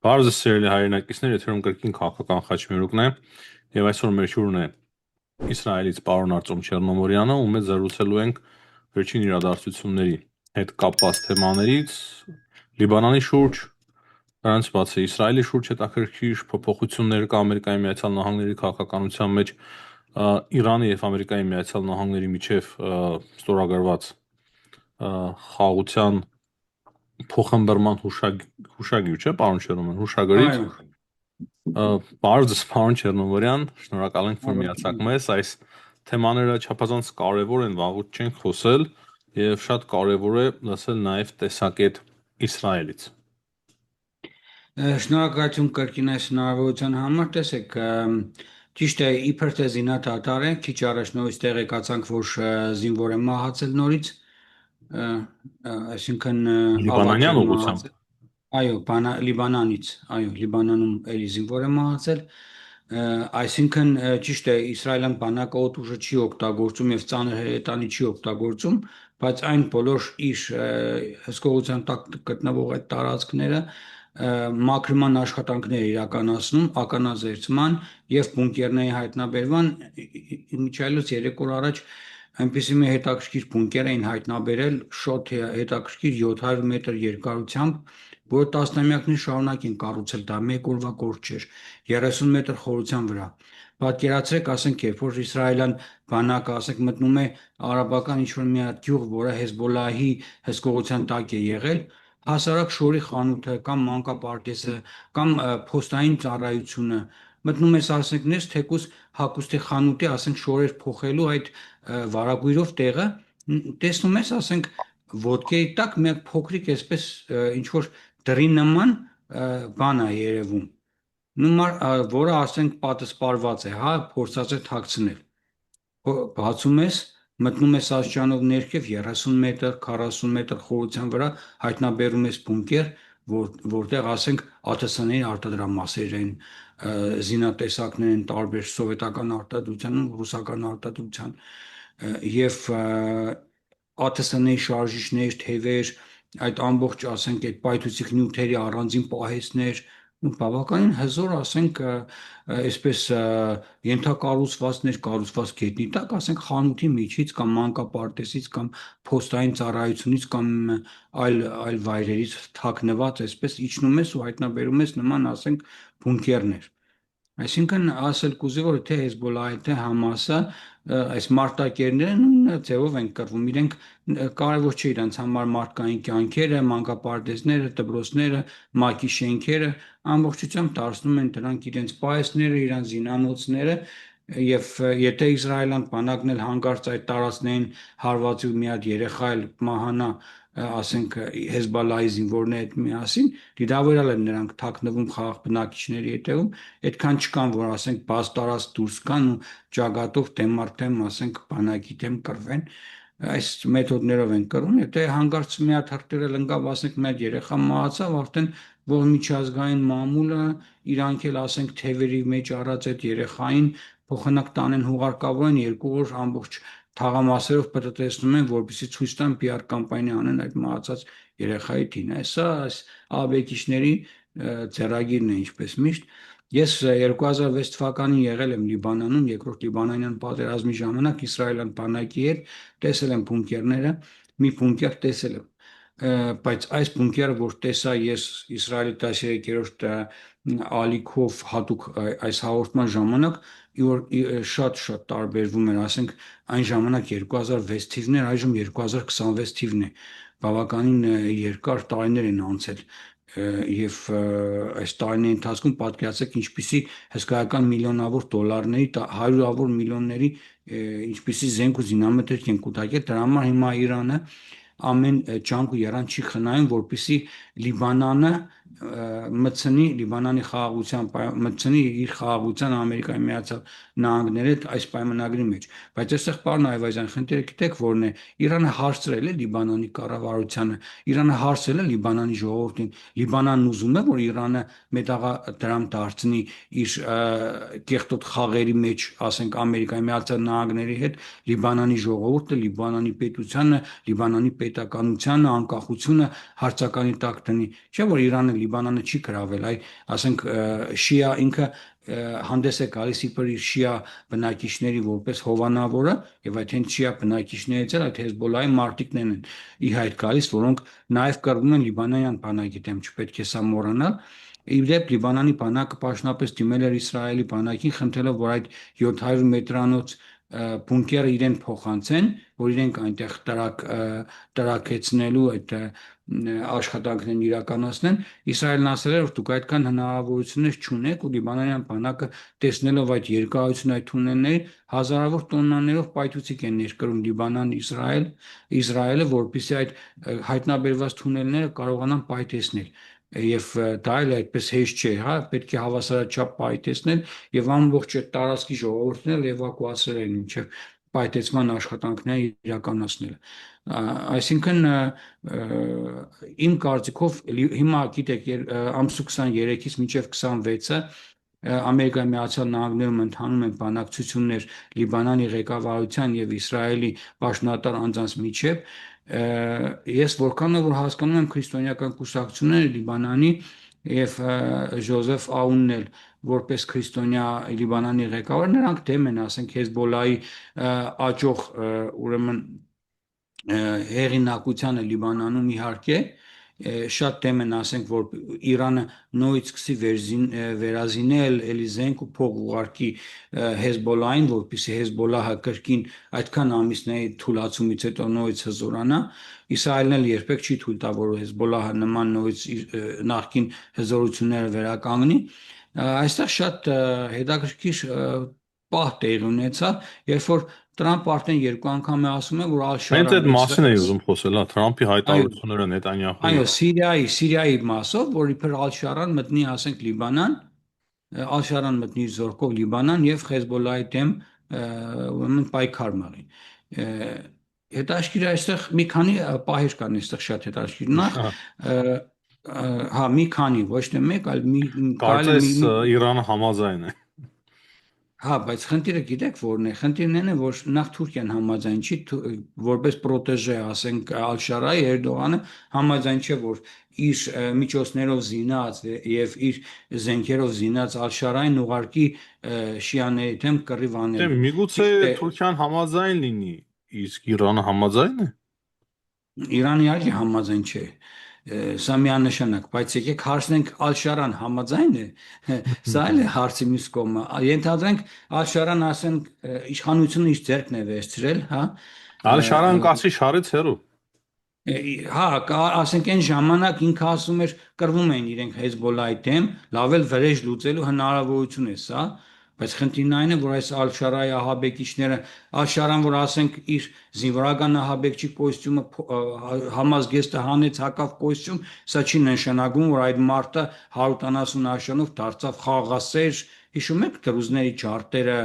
Բարձր սիրելի հայրենակիցներ, եթերում կրկին քաղաքական խաչմերուկն է, եւ այսօր մեր հյուրն է Իսրայելից պարոն Արտյոմ Չեռնոմորյանը, ում հետ զրուցելու ենք վերջին իրադարձությունների հետ կապված թեմաներից, Լիբանանի շուրջ, դրանից բացի Իսրայելի շուրջ հետաքրքիր փոփոխություններ կա Ամերիկայի Միացյալ Նահանգների քաղաքականության մեջ, Իրանի եւ Ամերիկայի Միացյալ Նահանգների միջև ստորագրված խաղաղության փոխհմբռնման հուշագիր չէ, պարոն Չեռնոմորյան, հուշագրից։ Բարձր պարոն Չեռնոմորյան, շնորհակալ ենք, որ միացաք մեզ։ Այս թեմաները չափազանց կարևոր են, վաղուց չենք խոսել, եւ շատ կարևոր է լսել նաեւ տեսակետ Իսրայելից։ Շնորհակալություն կրկին այս հնարավորության համար, տեսեք, ճիշտ է, իբր թե զինադադար է, քիչ առաջ նորից տեղեկացանք, որ զինվոր է մահացել նորից, այսինքն Լիբանանյան ուղղությամբ։ Այո, Լիբանանից, այո, Լիբանանում էլի զինվոր է մահացել, այսինքն ճիշտ է, իսրայելյան բանակը օդ ուժը չի օգտագործում եւ ծանր հրետանի չի օգտագործում, բայց այն բոլոր իր հսկողության տակ գտնվող այդ տարածքները մաքրման աշխատանքներ իրականացնում, ականազերծման եւ բունկերների հայտնաբերման, միջայլոց 3 օր առաջ այնպիսի մի հետաքրքիր բունկեր էին հայտնաբերել, շոտ հետաքրքիր 700 մետր երկարությամբ, որը տասնամյակներ շարունակ են կառուցել, դա մեկ օրվա գործ չէր, 30 մետր խորության վրա։ Պատկերացրեք, ասենք, երբ որ իսրայելյան բանակը, ասենք, մտնում է արաբական ինչ-որ մի հատ գյուղ, որը Հեզբոլլահի հսկողության տակ է եղել, հասարակ շորի խանութը կամ մանկապարտեզը կամ փոստային ծառայությունը մտնում ես, ասենք, ներս, թեկուզ հագուստի խանութի, ասենք, շորեր փոխելու այդ վարագույրով տեղը, տեսնում ես, ասենք, ոտքերի տակ մի փոքրիկ այսպես ինչ որ դրի նման բան է երևում, որը ասենք պատսպարված է, հա, փորձած է թաքցնել։ Բացում ես, մտնում ես աստիճանով ներքև 30 մետր, 40 մետր խորության վրա հայտնաբերում ես բունկեր, որտեղ ասենք ԱԹՍ-ների արտադրամասեր են, զինատեսակներ են տարբեր սովետական արտադրության, ռուսական արտադրության եւ ԱԹՍ-ների շարժիչներ, թևեր, այդ ամբողջ, ասենք, այդ պայթուցիկ նյութերի առանձին պահեստներ, բավականին հզոր, ասենք, այսպես ենթակառուցվածքներ կառուցված գետնի տակ, ասենք, խանութի միջից կամ մանկապարտեզից կամ փոստային ծառայությունից կամ այլ վայրերից թաքնված, այսպես իջնում ես ու հայտնաբերում ես նման, ասենք, բունկերներ։ Այսինքն ասել կուզի, որ թե Հեզբոլլահը, թե Համասը այս մարտակերները նույն ձևով են կռվում, իրենք կարևոր չէ իրանց համար մարդկային կյանքերը, մանկապարտեզները, դպրոցները, ՄԱԿ-ի շենքերը, ամբողջությամբ դարձնում են դրանք իրենց պահեստները, իրանց զինանոցները, եւ եթե իսրայելյան բանակն էլ հանկարծ այդ տարածքներին հարվածի ու մի հատ երեխա էլ մահանա, ասենք Հեզբոլլահի զինվորների հետ միասին, դիտավորյալ են նրանք թաքնվում խաղաղ բնակիչների հետևում, այդքան չկան, որ ասենք բաց տարածք դուրս գան ու ճակատով դեմ առ դեմ, ասենք, բանակի դեմ կռվեն, այս մեթոդներով են կռվում, եթե հանկարծ մի հատ հրթիռ ընկավ, ասենք մի հատ երեխա մահացավ, արդեն ողջ միջազգային մամուլը իրանք էլ, ասենք, թևերի մեջ առած այդ երեխային փոխանակ տանեն հուղարկավորեն 2 օր ամբողջ թաղամասերով պտտեցնում են, որպեսզի ցույց տան PR կամպանիա անեն այդ մահացած երեխայի դին։ Սա աբեկիչների ձեռագիրն է, ինչպես միշտ։ Ես 2006 թվականին եղել եմ Լիբանանում, երկրորդ լիբանանյան պատերազմի ժամանակ իսրայելյան բանակի հետ, տեսել եմ բունկերները, մի բունկեր տեսել եմ, բայց այս բունկերը, որ տեսա ես Իսրայելի 13-րդ ալիքով հատուկ այս հաղորդման ժամանակ, շատ տարբերվում էր, ասենք, այն ժամանակ 2006 թիվն էր, այժմ 2026 թիվն է, բավականին երկար տարիներ են անցել եւ այս տարիների ընթացքում պատկերացրեք ինչպիսի հսկայական միլիոնավոր դոլարների, հարյուրավոր միլիոնների ինչպիսի զենք ու զինամթերք են կուտակել, դրա համար հիմա Իրանը ամեն ջանք ու երան չի խնայում, որպեսզի Լիբանանը մտցնի Լիբանանի խաղաղության, մտցնի իր խաղաղության Ամերիկայի Միացյալ Նահանգների հետ այս պայմանագրի մեջ, բայց այստեղ պարոն Այվազյան, խնդիրը գիտեք որն է, Իրանը հարցրել է Լիբանանի կառավարությանը, Իրանը հարցրել է Լիբանանի ժողովրդին, Լիբանանն ուզում է, որ Իրանը մետաղադրամ դարձնի իր կեղտոտ խաղերի մեջ, ասենք Ամերիկայի Միացյալ Նահանգների հետ, Լիբանանի ժողովուրդը, Լիբանանի պետությանը, Լիբանանի պետականությանը, անկախությունը հարցականի տակ դնի, չէ՞ որ Իրանը Լիբանանը չի գրավել, ասենք շիա ինքը հանդես է գալիս իբր իր շիա բնակիչների որպես հովանավորը, եւ այդ հենց շիա բնակիչներից էլ այդ Հեզբոլայի մարտիկներն են ի հայտ գալիս, որոնք նաեւ կռվում են լիբանանյան բանակի դեմ, չպետք է սա մոռանալ։ Իդեպ Լիբանանի բանակը պաշտոնապես դիմել էր Իսրայելի բանակին, խնդրելով, որ այդ 700 մետրանոց բունկերը իրեն փոխանցեն, որ իրենք այնտեղ տրակեցնելու այդ աշխատանքներն իրականացնեն։ Իսրայելն ասել էր, որ դուք այդքան հնարավորություններ չունեք, ու լիբանանյան բանակը տեսնելով այդ երկարությունը այդ թունելների հազարավոր տոննաներով պայթուցիկ են ներկրում Լիբանան, Իսրայելը, որպեսզի այդ հայտնաբերված թունելները կարողանան պայթեցնել։ Եվ դա էլ այդպես հեշտ չէ, հա, պետք է հավասարաչափ պայթեցնել եւ ամբողջ այդ տարածքի ժողովուրդն էվակուացրել մինչեւ պայթեցման աշխատանքները իրականացնելը։ Այսինքն իմ կարծիքով հիմա գիտեք ամսու 23-ից մինչև 26-ը Ամերիկայի Միացյալ Նահանգներում ընթանում են բանակցություններ Լիբանանի ղեկավարության եւ Իսրայելի պաշտոնատար անձանց միջև։ Ես որքանով որ հասկանում եմ քրիստոնեական կուսակցությունները Լիբանանի եւ Ժոզեֆ Աունն էլ որպես քրիստոնյա Լիբանանի ղեկավար, նրանք դեմ են, ասենք Հեզբոլայի աճող ուրեմն հեղինակությանը Լիբանանում իհարկե շատ դեմ են, ասենք, որ Իրանը նույնիսկ սկսի վերազինել, էլի զենք ու փող ուղարկի Հեզբոլային, որպեսզի Հեզբոլահը կրկին այդքան ամիսների թուլացումից հետո նույնիսկ հզորանա։ Իսրայելն էլ երբեք չի թույլ տա, որ Հեզբոլահը նման նույնիսկ նախկին հզորությունները վերականգնի։ Այստեղ շատ հետաքրքիր պահ տեղի ունեցավ, երբ որ Տրամփ արդեն 2 անգամ է ասում է, որ Հենց այդ Ալ-Շարան մասին էի ուզում խոսել, հա, Թրամփի հայտարարությունները այո, Նետանյահուի։ Սիրիայի մասով, որ իբր Ալ-Շարան մտնի, ասենք, Լիբանան, Ալ-Շարան մտնի զորքով Լիբանան եւ Հեզբոլայի դեմ ուրեմն պայքար մղի։ Հետաքրքիր է այստեղ մի քանի պահեր կան, այստեղ շատ հետաքրքիր։ Նախ հա մի քանի, ոչ թե մեկ, այլ Կարծես Իրանը համաձայն է։ Հա, բայց խնդիրը գիտեք որն է։ Խնդիրն այն է, որ նախ Թուրքիան համաձայն չի, որպես պրոտեժե, ասենք, Ալ-Շարայի Էրդողանը համաձայն չէ, որ իր միջոցներով զինած եւ իր զենքերով զինած Ալ-Շարային ուղարկի շիաների դեմ կռիվ Դե անելու։ միգուցե Թուրքիան համաձայն լինի, իսկ Իրանը համաձայն է։ Իրանը իհարկե համաձայն չէ, սա միանշանակ, բայց եկեք հարցնենք Ալ-Շարան համաձայն է, սա էլ է հարցի մյուս կողմը։ Ենթադրենք Ալ-Շարան ասենք իշխանությունը իր ձեռքն է վերցրել, հա։ Ալ-Շարան կասի շարից հեռու։ Հա, ասենք այն ժամանակ ինքը ասում էր կռվում էին իրենք Հեզբոլայի դեմ, լավ էլ վրեժ լուծելու հնարավորություն է սա, բայց խնդիրն այն է, որ այս Ալ-Շարայի ահաբեկիչները, Ալ-Շարան, որ ասենք իր զինվորական ահաբեկչի կոստյումը համազգեստը հանեց հակավ կոստյում, սա չի նշանակում, որ այդ մարդը 170 աշնանով դարձավ խաղաղասեր, հիշում եք դրուզների ջարդերը,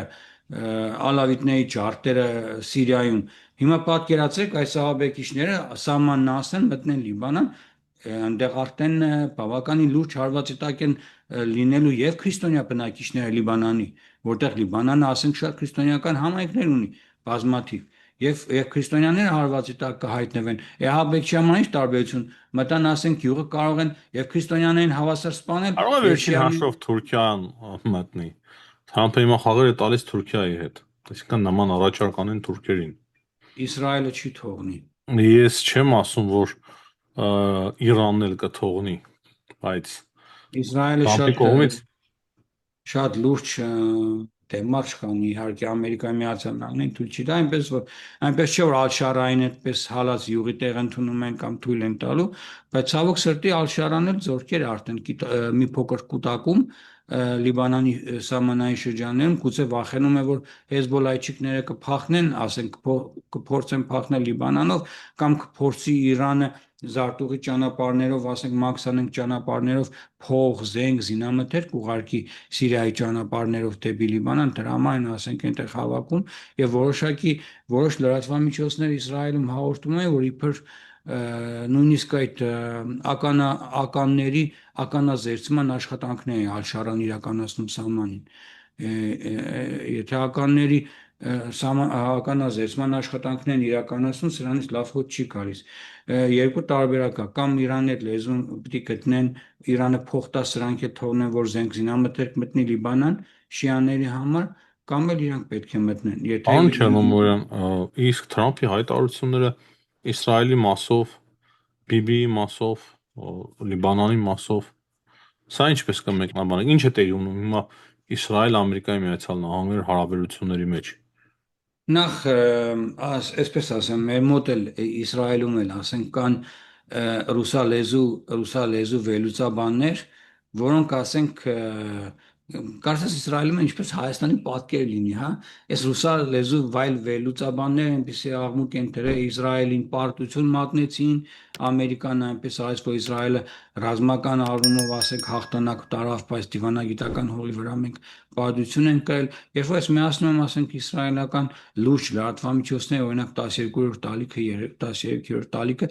ալավիտների ջարդերը Սիրիայում։ Հիմա պատկերացրեք այս ահաբեկիչները սահմանն ասեն մտնեն Լիբանան, այնտեղ արդեն բավականին լուրջ հարվածի տակ են լինելու եւ քրիստոնյա բնակիչները Լիբանանի, որտեղ Լիբանանը ասենք շատ քրիստոնեական համայնքներ ունի, բազմաթիվ, եւ քրիստոնյաները հարվածի տակ կհայտնվեն։ Ահաբեկչյամանիշ տարբերություն մտան, ասենք յուղը կարող են եւ քրիստոնյաներին հավասար սպանել։ Կարող է վերջին հաշվով Թուրքիան մտնի։ Թրամփը հիմա խաղեր է տալիս Թուրքիայի հետ, այսինքն նման առաջարկ անեն թուրքերին։ Իսրայելը չի թողնի։ Ես չեմ ասում, որ Իրանն էլ կթողնի, բայց Իսրայելը շատ լուրջ դեմարշ կանի, իհարկե Ամերիկայի Միացյալ Նահանգներին թույլ չի տա, այնպես չէ, որ Ալ-Շարային այդպես հալած յուղի տեղ ընդունում են կամ թույլ են տալու, բայց ցավոք սրտի Ալ-Շարան էլ զորքեր արդեն մի փոքր կուտակում Լիբանանի սահմանային շրջաններում, գուցե վախենում է, որ Հեզբոլայչիկները կփախնեն, ասենք կփորձեն փախնել Լիբանանով կամ կփորձի Իրանը զարտուղի ճանապարհներով, ասենք մաքսանենք ճանապարհներով փող, զենք, զինամթերք ուղարկի Սիրիայի ճանապարհներով դեպի Լիբանան, դրա համար են ասենք այնտեղ հավաքում եւ որոշ լրատվամիջոցներ Իսրայելում հաղորդում են, որ իբր նույնիսկ այդ ականազերծման աշխատանքներ Ալ-Շարան իրականացնում սահմանին։ Եթե ականների հականազերծման աշխատանքներն են իրականացնում, սրանից լավ հոտ չի գալիս։ Երկու տարբերակ կա, կամ Իրանի հետ լեզուն պիտի գտնեն, Իրանը փող տա, սրանք է թողնեն, որ զենք զինամթերք մտնի Լիբանան շիաների համար, կամ էլ իրանք պետք է մտնեն։ Եթե Պարոն Չերնոմորյան, իսկ Թրամփի հայտարարությունները Իսրայելի մասով, Բիբիի մասով, Լիբանանի մասով, սա ինչպես կմեկնաբանեք, ինչ է տեղի ունենում հիմա Իսրայել-Ամերիկայի Միացյալ Նահանգների հարաբերությունների մեջ։ Նախ այսպես ասեմ, մեր մոտ էլ Իսրայելում էլ ասենք կան ռուսալեզու վերլուծաբաններ, որոնք ասենք կարծես Իսրայելում ինչպես Հայաստանի պատկեր լինի, հա, այս ռուսալեզու վայլ վերլուծաբանները այնպեսի աղմուկ են դրել Իսրայելին պարտություն մատնեցին, Ամերիկան այնպես արեց, որ Իսրայելը ռազմական առումով ասենք հաղթանակ տարավ, բայց դիվանագիտական հողի վրա մենք պարտություն են կրել, երբ որ ես միացնում եմ ասենք իսրայելական լուրջ լրատվամիջոցները, օրինակ 12-րդ տալիքը, 13-րդ տալիքը,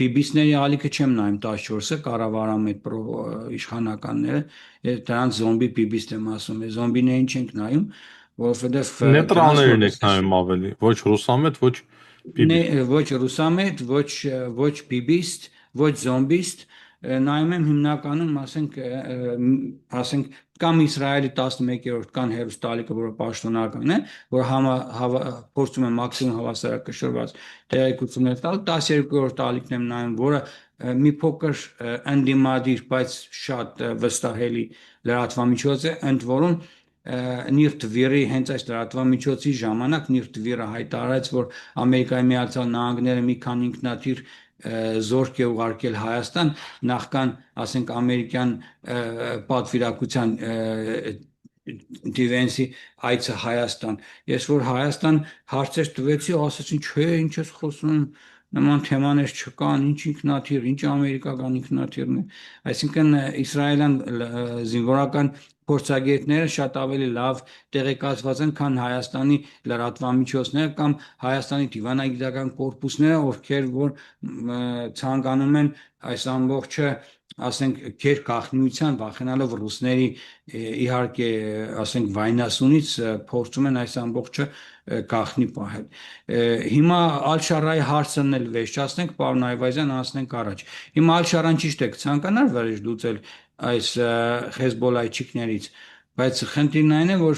բիբիսների ալիքը չեմ նայում 14-ը, կառավարամետ իշխանականները, դրանց զոմբի բիբիստ եմ ասում, զոմբիներին չենք նայում, որովհետև Նեյտրալներին եք նայում ավելի, ոչ ռուսամետ, ոչ բիբի։ ոչ ռուսամետ, ոչ բիբիստ, ոչ զոմբիստ, նայում եմ հիմնականում ասենք կամ Իսրայելի 11-րդ կան հերոստալիկը, որը պաշտոնական է, որ փորձում է մաքսիմում հավասարակշռված տեղեկություններ տալ, 12-րդ տալիքն եմ նայում, որը մի փոքր ընդդիմադիր, բայց շատ վստահելի լրատվամիջոց է, ընդ որում Նիր Տվիրի հենց այս լրատվամիջոցի ժամանակ Նիր Տվիրը հայտարարեց, որ Ամերիկայի Միացյալ Նահանգները մի քանի ինքնաթիռ զորք է ուղարկել Հայաստան, նախքան ասենք ամերիկյան պատվիրակության Դիվենսի այցը Հայաստան։ Ես որ Հայաստան հարցեր տվեցի, ասացին, չէ, ինչ ես խոսում, նման թեմաներ չկան, ինչ ինքնաթիռ, ինչ ամերիկական ինքնաթիռն է։ Այսինքն իսրայելյան զինվորական փորձագետները շատ ավելի լավ տեղեկացված են, քան Հայաստանի լրատվամիջոցները կամ Հայաստանի դիվանագիտական կորպուսները, ովքեր որ ցանկանում են այս ամբողջը ասենք գերգաղտնիության վախենալով ռուսների իհարկե ասենք վայնասունից փորձում են այս ամբողջը գաղտնի պահել։ Հիմա Ալ-Շարայի հարցն էլ վերջացնենք, պարոն Այվազյան, անցնենք առաջ։ Հիմա Ալ-Շարան ճիշտ է կցանկանար վերլուծել այս Հեզբոլայչիկներից, բայց խնդիրն այն է, որ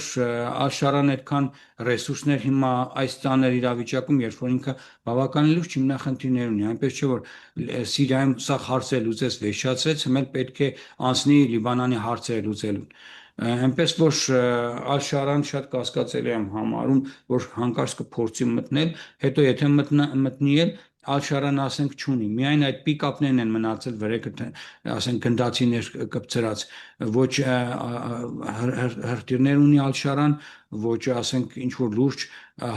Ալ-Շարան այդքան ռեսուրսներ հիմա այս ծանր իրավիճակում, երբ որ ինքը բավականին լուրջ հիմնախնդիրներ ունի, այնպես չէ որ Սիրիայում սա հարցեր լուծեց, վերջացրեց, հիմա պետք է անցնի Լիբանանի հարցերը լուծելուն։ Այնպես որ Ալ-Շարան շատ կասկածելի եմ համարում, որ հանկարծ կփորձի մտնել, հետո եթե մտնի էլ Ալ-Շարան ասենք չունի, միայն այդ պիկապներն են մնացել վրեքը ասենք գնդացիներ կպցրած, ոչ հրթիռներ ունի Ալ-Շարան, ոչ ասենք ինչ որ լուրջ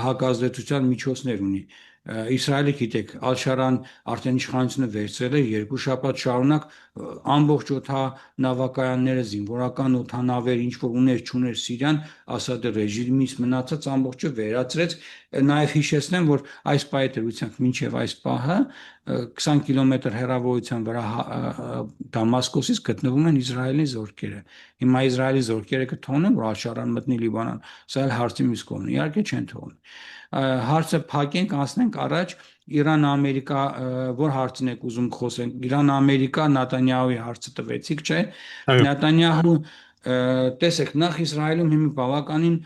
հակազդեցության միջոցներ ունի։ Իսրայելը գիտեք, Ալ-Շարան արդեն իշխանությունը վերցրել է երկու շաբաթ շարունակ ամբողջ օդանավակայանները, զինվորական օդանավեր, ինչ որ ուներ չուներ Սիրիան, Ասադի ռեժիմից մնացած ամբողջը վերացրեց, նաև հիշեցնեմ, որ այս պահի դրությամբ մինչև այս պահը 20 կիլոմետր հեռավորության վրա Դամասկոսից գտնվում են Իսրայելի զորքերը։ Հիմա Իսրայելի զորքերը կթողնեն, որ Ալ-Շարան մտնի Լիբանան, սա էլ հարցի մյուս կողմն է, իհարկե չեն թողնի։ Հարցը փակենք, անցնենք առաջ Իրան-Ամերիկա, որ հարցն եք ուզում խոսենք։ Իրան-Ամերիկա Նեթանյահուի հարցը տվեցիք, չէ՞։ Նեթանյահու տեսեք, նախ Իսրայելում հիմա բավականին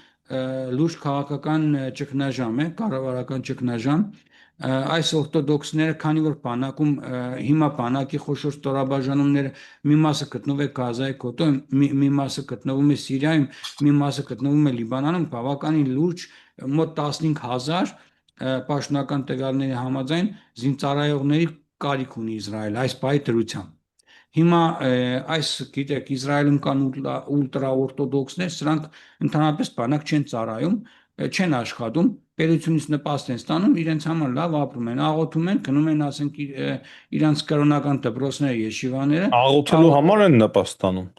լուրջ քաղաքական ճգնաժամ է, կառավարական ճգնաժամ։ Այս օրթոդոքսները, քանի որ բանակում հիմա բանակի խոշոր ստորաբաժանումները մի մասը գտնվում է Գազայի գոտում, մի մասը գտնվում է Սիրիայում, մի մասը գտնվում է Լիբանանում, բավականին լուրջ մոտ 15,000 պաշտոնական տվյալների համաձայն զինծառայողների կարիք ունի Իսրայել այս պահի դրությամբ։ Հիմա այս գիտեք Իսրայելում կան ուլտրաօրթոդոքսներ, սրանք ընդհանրապես բանակ չեն ծառայում, չեն աշխատում, պետությունից նպաստ են ստանում, իրենց համար լավ ապրում են, աղոթում են, գնում են ասենք իրանց կրոնական դպրոցները, եշիվաները։ Աղոթելու համար են նպաստանում։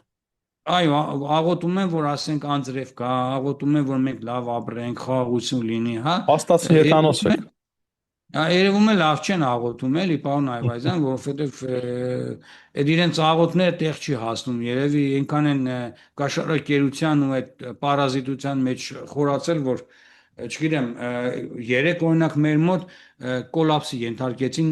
Այո, աղոթում են, որ ասենք անձրև կա, աղոթում են, որ մենք լավ ապրենք, խաղաղություն լինի, հա։ Հաստացի հեթանոս եք։ Երևում է լավ չեն աղոթում էլի, պարոն Այվազյան, որովհետև այդ իրենց աղոթները տեղ չի հասնում, երևի այնքան են կաշառակերության ու այդ պարազիտության մեջ խորացել, որ չգիտեմ, երեք օրինակ մեր մոտ կոլապսի ենթարկեցին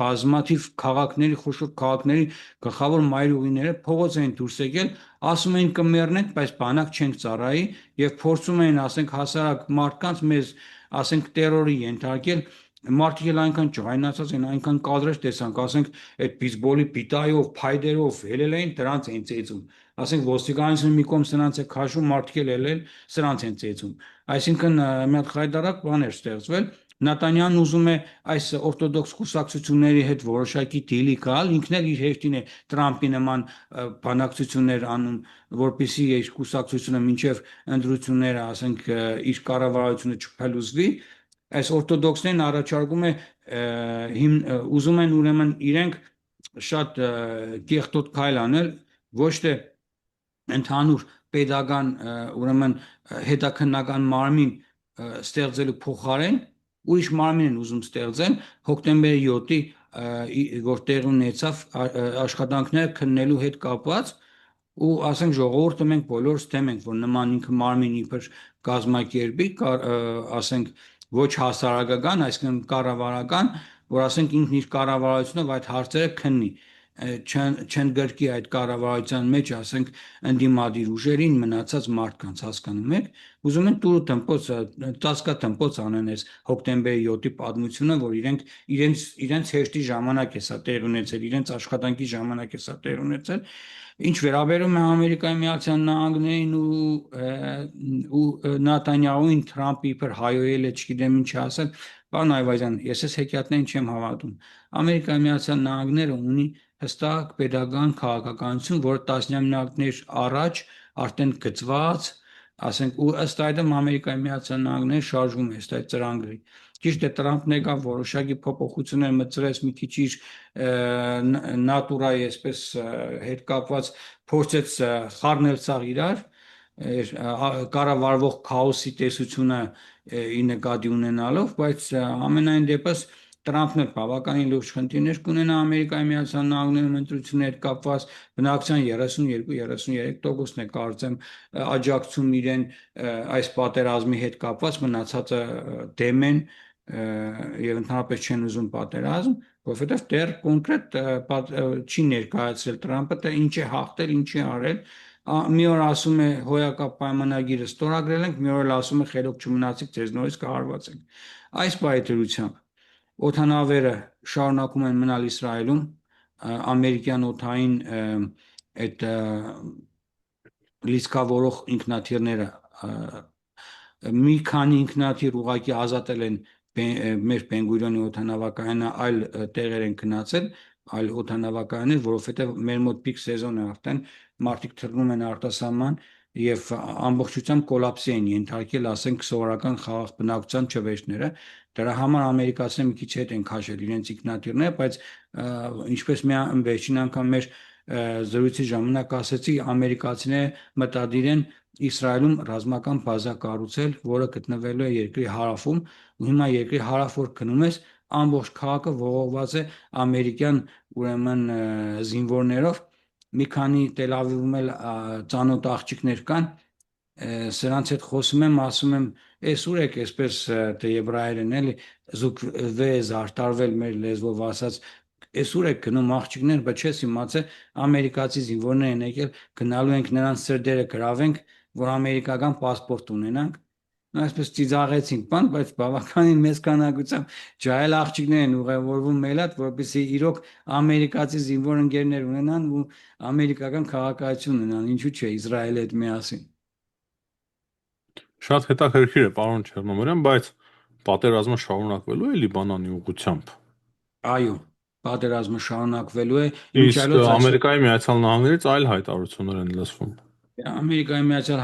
բազմաթիվ քաղաքների, խոշոր քաղաքների գլխավոր մայրուղիները փողոց էին դուրս եկել, ասում էին կմեռնենք, բայց բանակ չենք ծառայի եւ փորձում էին, ասենք, հասարակ մարդկանց մեզ, ասենք, տերորի ենթարկել, մարդիկ էլ այնքան ջղայնացած են, այնքան կադրեր տեսանք, ասենք, այդ բիզբոլի պիտայով, փայդերով ելել էին, դրանց են ծեծում, ասենք, ոստիկանությունը մի կողմ սրանց է քաշում, մարդիկ էլ ելել, սրանց են ծեծում, այսինքն մի հատ խայտարակ բան էր ստեղծվել, Նատանյանն ուզում է այս օրթոդոքս կուսակցությունների հետ որոշակի դիլի գալ, ինքն էլ իր հերթին է Տրամպի նման բանակցություններ անում, որպեսզի իր կուսակցությունը մինչև ընտրությունները, ասենք, իր կառավարությունը չփլուզվի, այս օրթոդոքսներն առաջարկում է ուզում են ուրեմն իրենք շատ կեղտոտ քայլ անել, ոչ թե ընդհանուր pedagogan ուրեմն հետաքննական մարմին ստեղծելու փոխարեն ուրիշ մարմին են ուզում ստեղծել հոկտեմբերի 7-ի որ տեղի ունեցավ աշխատանքները քննելու հետ կապված ու ասենք ժողովուրդը մենք բոլորս թեմ ենք որ նման ինքը մարմին իբր կազմակերպի ասենք ոչ հասարակական այսինքն կառավարական որ ասենք ինքն իր կառավարությունով այդ հարցերը քննի չեն գրկի այդ կառավարության մեջ, ասենք, ընդդիմադիր ուժերին մնացած մարդկանց հասկանում եք, ուզում են տուրը տնպոց, ծածկա տնպոց անեն այս հոկտեմբերի 7-ի պատմությունը, որ իրենց հեշտի ժամանակ է սա տեղ ունեցել, իրենց աշխատանքի ժամանակ է սա տեղ ունեցել, ինչ վերաբերում է Ամերիկայի Միացյալ Նահանգներին ու Նատանյահուին Թրամփը իբր հայոյել է, չգիտեմ ինչ ասել, պարոն Այվազյան, ես այս հեքիաթներին չեմ հավատում։ Ամերիկայի Միացյալ Նահանգները ունի հստակ pedagogan քաղաքականություն, որը տասնամյակներ առաջ արդեն գծված, ասենք, ու ըստ այդմ Ամերիկայի Միացյալ Նահանգները շարժվում է ըստ այդ ծրագրի։ Ճիշտ է, Տրամփն եկավ որոշակի փոփոխություններ մտցրեց մի քիչ իր նատուրայի, այսպես հետ կապված փորձեց խառնել սաղ իրար, կառավարվող քաոսի տեսությունը ի նկատի ունենալով, բայց ամենայն դեպս Տրամփն էլ բավականին լուրջ խնդիրներ կունենա Ամերիկայի Միացյալ Նահանգներում ընտրությունների հետ կապված բնակչության 32-33%-ն է կարծեմ աջակցում իրեն այս պատերազմի հետ կապված մնացածը դեմ են եւ ընդհանրապես չեն ուզում պատերազմ, որովհետեւ դեռ կոնկրետ չի ներկայացրել Տրամփը թե ինչ է հաղթել, ինչ է արել մի օր ասում է հոյակապ պայմանագիրը ստորագրել ենք, մի օր էլ ասում է խելոք չմնացիք, ձեզ նորից կհարվածենք։ Այս պայթրությամբ օդանավերը շարունակում են մնալ Իսրայելում, ամերիկյան օդային այդ լիցքավորող ինքնաթիռները մի քանի ինքնաթիռ ուղղակի ազատել են մեր Բեն-Գուրիոնի օդանավակայանը այլ տեղեր են գնացել, այլ օդանավակայաններ, որովհետև մեր մոտ պիկ սեզոն է արդեն, մարդիկ թռնում են արտասահման եւ ամբողջությամբ կոլապսի են ենթարկել, ասենք, սովորական խաղաղ բնակության չվեշները, դրա համար ամերիկացիները մի քիչ հետ են քաշել իրենց ինքնաթիռները, բայց ինչպես վերջին անգամ մեր զրույցի ժամանակ ասեցի, ամերիկացիները մտադիր են Իսրայելում ռազմական բազա կառուցել, որը գտնվելու է երկրի հարավում, ու հիմա երկրի հարավ որ գնում ես, ամբողջ քաղաքը ողողված է ամերիկյան ուրեմն զինվորներով, մի քանի Տել Ավիվում էլ ծանոթ աղջիկներ կան, սրանց հետ խոսում եմ, ասում եմ, էս ուր եք, այսպես թե եբրայերեն էլի, զուկ վեզ արտարվել մեր լեզվով ասած, էս ուր եք գնում աղջիկներ, բայց չես իմացել, ամերիկացի զինվորներ են եկել, գնալու ենք նրանց սրտերը գրավենք, որ ամերիկական պասպորտ ունենանք, այսպես ծիծաղեցինք բան, բայց բավականին մեծ քանակությամբ ջահել աղջիկներ են ուղևորվում մելատ, որպեսզի իրոք ամերիկացի զինվոր ընկերներ ունենան ու ամերիկական քաղաքացիություն ունենան, ինչու՞ չէ Իսրայելի հետ միասին։ Շատ հետաքրքիր է, պարոն Չեռնոմորյան, բայց պատերազմը շարունակվելու է Լիբանանի ուղղությամբ։ Այո, պատերազմը շարունակվելու է, Իսկ Ամերիկայի Միացյալ Նահանգներից այլ հայտարարություններ են լսվում։ Ամերիկայի Միացյալ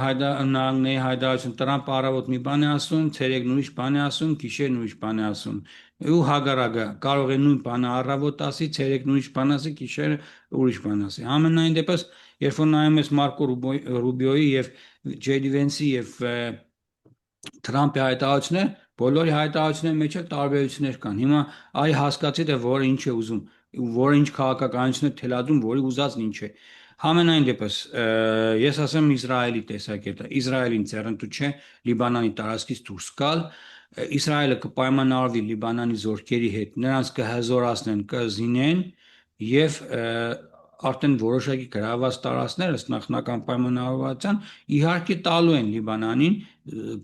Նահանգների հայտարարություն Տրամփը առավոտ մի բան է ասում, ցերեկն ուրիշ բան է ասում, գիշերն ուրիշ բան է ասում։ Ու հագարակը կարող է նույն բանը առավոտ ասի, ցերեկն ուրիշ բան ասի, գիշերը ուրիշ բան ասի։ Ամենայն դեպս, երբ որ նայում ես Մարկո Ռուբիոյի եւ Ջեյ Դ Վենսի եւ Թրամփի հայտարարությունները, բոլորի հայտարարությունների մեջ էլ տարբերություններ կան։ Հիմա այ հասկացի թե որը ինչ է ուզում, որը ինչ քաղաքականություն է թելադրում, որի ուզածն ինչ է։ Համենայն դեպս, ես ասեմ Իսրայելի տեսակետը։ Իսրայելին ցերնտու չէ Լիբանանի տարածքից դուրս գալ։ Իսրայելը կպայմանավորվի Լիբանանի զորքերի հետ, նրանց կհզորացնեն, կզինեն եւ արդեն որոշակի գրաված տարածքներ ըստ նախնական պայմանավորվածության իհարկե տալու են Լիբանանին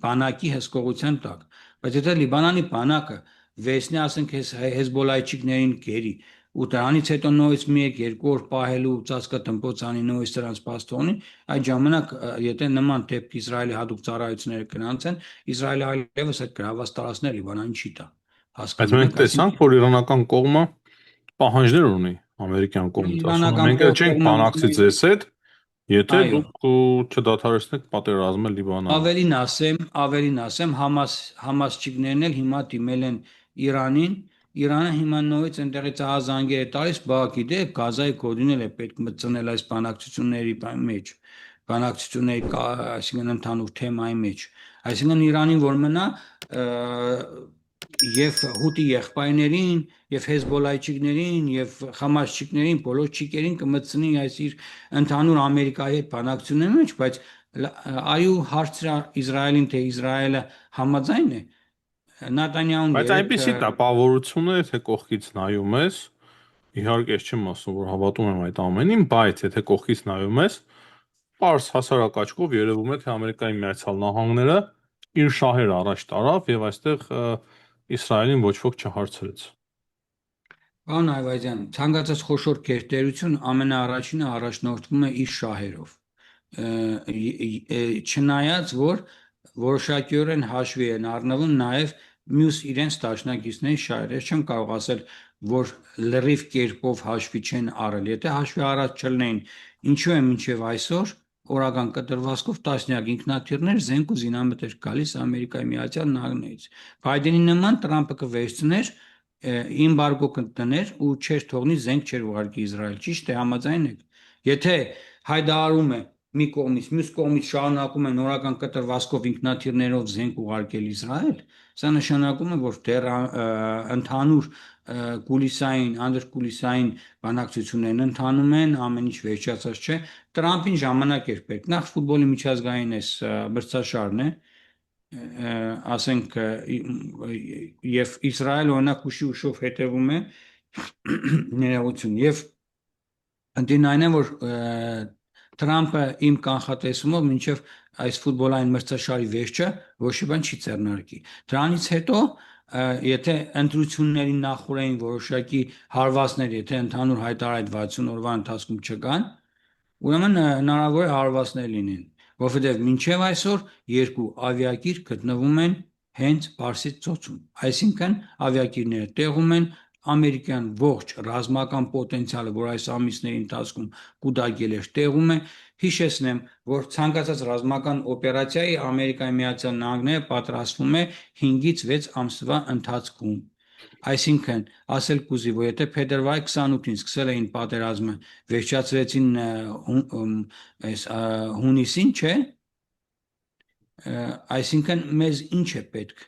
բանակի հսկողության տակ։ Բայց եթե Լիբանանի բանակը վերցնի, ասենք, հեզբոլայչիկներին գերի ու դրանից հետո նույնիսկ 1-2 օր պահելու ծածկը տնպոցանի նույնիսկ նրանց փաստորին, այդ ժամանակ եթե նման դեպք Իսրայելի հատուկ ծառայությունները գնացեն, Իսրայելը այլևս այդ գրաված տարածքներ Լիբանանին չի տա։ Բայց Հասկանում մենք եք, տեսանք, որ իրանական կողմը պահանջներ ունի ամերիկյան կողմից, ասում է մենք էլ չենք բանակցի ձեզ հետ, եթե այո, դուք չդադարեցնեք պատերազմել Լիբանանում։ ավելին ասեմ, համասչիկներն էլ հիմա դիմել են Իրանին, Իրանը հիմա նույնից այնտեղից ահազանգեր է տալիս, բա գիտեք, Գազայի կոդին էլ է պետք մտցնել այս բանակցությունների մեջ, բանակցությունների, այսինքն ընդհանուր թեմայի մեջ, այսինքն Իրանին որ մնա եւ հուտի եղբայրներին եւ հեզբոլայչիկներին եւ խամասչիկներին բոլոր չիկերին կմտցնի այս իր ընդհանուր Ամերիկայի հետ բանակցությունների մեջ, բայց այու հարցը Իսրայելին թե Իսրայելը համաձայն է Նատանյահուն Բայց երեք այնպեսի տպավորություն է, թե կողքից նայում ես, իհարկե ես չեմ ասում, որ հավատում եմ այդ ամենին, բայց եթե կողքից նայում ես, պարզ հասարակ աչքով երևում է, թե Ամերիկայի Միացյալ Նահանգները իր շահերը առաջ տարավ եւ այստեղ Իսրայելին ոչ ոք չհարցրեց։ Պարոն Այվազյան, ցանկացած խոշոր գերտերություն ամենաառաջինը առաջնորդվում է իր շահերով։ Չնայած որ որոշակիորեն հաշվի են առնվում նաև մյուս իրենց դաշնակիցների շահերը։ Ես չեմ կարող ասել, որ լրիվ կերպով հաշվի չեն առել։ Եթե հաշվի առած չլինեին, ինչու է մինչև այսօր օրական կտրվածքով տասնյակ ինքնաթիռներ զենք ու զինամթեր գալիս Ամերիկայի Միացյալ Նահանգներից։ Բայդենի նման Տրամպը կվերցներ իմբարգո կտներ ու չէր թողնի զենք չէր ուղարկի Իսրայել։ Ճիշտ է, համաձայն եք։ Եթե հայտարարում է մի կողմից, մյուս կողմից շարունակում են օրական կտրվածքով ինքնաթիռներով զենք ուղարկել Իսրայել, սա նշանակում է, որ դեռ ընդհանուր կուլիսային, անդրկուլիսային բանակցություններն ընթանում են, ամեն ինչ վերջացած չէ։ Տրամպին ժամանակ էր պետք։ Նախ ֆուտբոլի միջազգային այս մրցաշարն է, ասենք եւ Իսրայել օրինակ ուշով հետևում է ներողություն եւ ընդին այն է որ Տրամպը իմ կանխատեսումով մինչև այս ֆուտբոլային մրցաշարի վերջը ոչ մի բան չի ձեռնարկի։ Դրանից հետո եթե ընտրությունների նախորդային որոշակի հարվածներ, եթե ընդհանուր հայտարարայդ 60 օրվա ընթացքում չկան, ուրեմն հնարավոր է հարվածներ լինեն, որովհետև մինչև այսօր երկու ավիակիր գտնվում են հենց Պարսից ծոցում, այսինքն ավիակիրները տեղում են ամերիկյան ողջ ռազմական պոտենցիալը, որ այս ամիսների ընթացքում կուտակել էր, տեղում է։ Հիշեցնեմ, որ ցանկացած ռազմական օպերացիայի Ամերիկայի Միացյալ Նահանգները պատրաստվում է 5-ից 6 ամսվա ընթացքում։ Այսինքն, ասել կուզի, որ եթե փետրվարի 28-ին սկսել էին պատերազմը, վերջացրեցին հունիսին, չէ՞։ Այսինքն մեզ ինչ է պետք։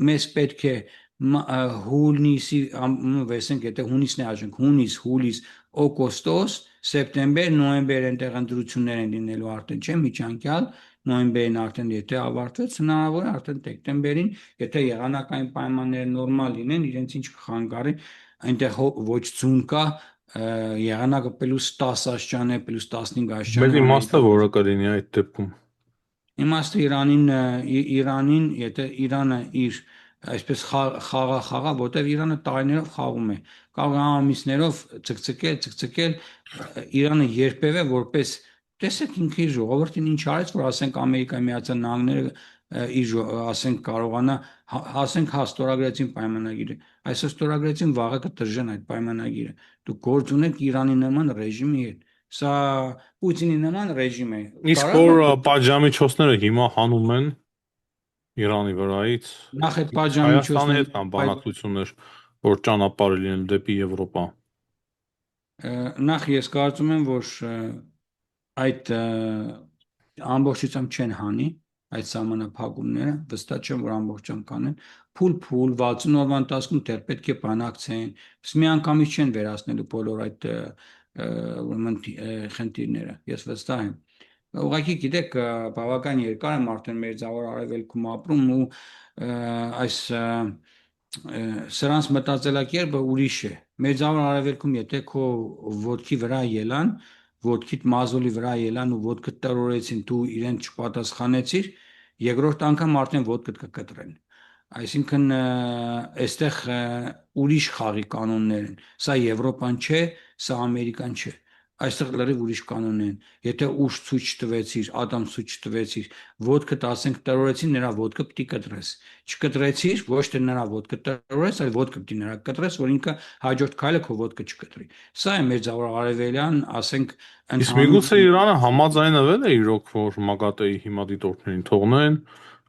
Մեզ պետք է հունիսի, վերցնենք, եթե հունիսն է հաշվենք, հունիս, հուլիս, օգոստոս, սեպտեմբեր, նոյեմբեր այնտեղ ընտրություններ են լինելու արդեն, չէ՞, միջանկյալ, նոյեմբերին արդեն եթե ավարտվեց, հնարավոր է արդեն դեկտեմբերին, եթե եղանակային պայմանները նորմալ լինեն, իրենց ինչ կխանգարի, այնտեղ ոչ ձուն կա, եղանակը +10 աստիճան է, +15 աստիճան Բայց է իմաստը որը կլինի այդ դեպքում։ Իմաստը Իրանին, եթե Իրանը իր այսպես խաղա, որտեվ Իրանը տարիներով խաղում է, կարող է ամիսներով ցկցկել, Իրանը երբևէ որպես տեսեք ինքը իր ժողովրդին ինչ արեց, որ ասենք Ամերիկայի Միացյալ Նահանգները իր ասենք կարողանա ասենք ստորագրեցին պայմանագիրը, այսօր ստորագրեցին, վաղը կտրժեն այդ պայմանագիրը։ Դուք գործ ունեք Իրանի նման ռեժիմի հետ։ Սա Պուտինի նման ռեժիմ է։ Իսկ որ պատժամիջոցները հիմա հանում են Իրանի վրայից, Նախ այդ Հայաստանի հետ կան պատժամիջոցները բանակցություններ, որ ճանապարհը լինել դեպի Եվրոպա։ նախ ես կարծում եմ, որ այդ ամբողջությամբ չեն հանի այդ սահմանափակումները, վստահ չեմ, որ ամբողջությամբ կանեն, փուլ 60 օրվա ընթացքում դեռ պետք է բանակցեն, մի անգամից չեն վերացնելու բոլոր այդ ուրեմն խնդիրները։ Ես վստահ եմ։ Ուղղակի գիտեք, բավական երկար եմ արդեն Մերձավոր Արևելքում ապրում ու այս սրանց մտածելակերպը ուրիշ է։ Մերձավոր Արևելքում եթե քո ոտքի վրա ելան, ոտքիդ մազոլի վրա ելան ու ոտքդ տրորեցին, դու իրեն չպատասխանեցիր, երկրորդ անգամ արդեն ոտքդ կկտրեն։ Այսինքն այստեղ ուրիշ խաղի կանոններ են։ Սա Եվրոպան չէ, սա Ամերիկան չէ։ Այստեղ լրիվ ուրիշ կանոններ են։ Եթե ուժ ցույց տվեցիր, ատամ ցույց տվեցիր, ոտքդ ասենք տրորեցին, նրա ոտքը պիտի կտրես։ Չկտրեցիր, ոչ թե նրա ոտքը տրորես, այլ ոտքը պիտի նրա կտրես, որ ինքը հաջորդ քայլը քո ոտքը չկտրի։ Սա է Մերձավոր Արևելյան, ասենք, Իսկ միգուցե Իրանը համաձայնվել է իրոք, որ ՄԱԳԱՏԷ-ի հիմա դիտորդներին թողնեն,